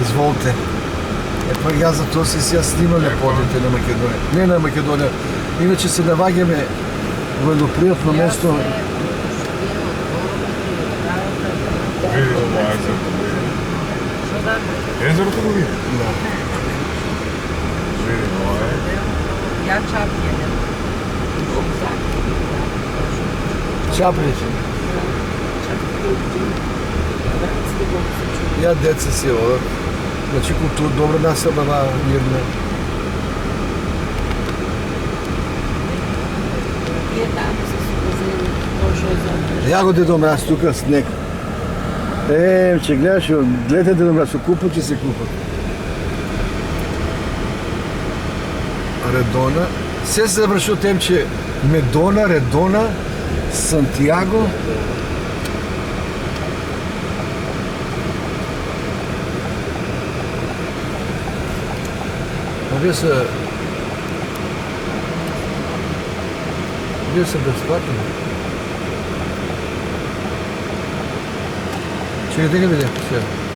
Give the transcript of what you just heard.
Изволте. Па јас за тоа си ја снимам лепотите на Македонија. Не на Македонија. Иначе се наваѓаме во едно пријатно место. Види ова езерото. Езерото го види? Да. Види ова е. Ја чапје. Чаприч. Ја деца си ова. Значи култура добро насебава мирна. Ја го дедо мраз тука снег. Че гледаш, гледате дедо мраз, со купат ќе се купат. Редона. Се завршил тем, че Медона, Редона, Сантиаго. Овие се безплатни. Чекай, дека виде, сега.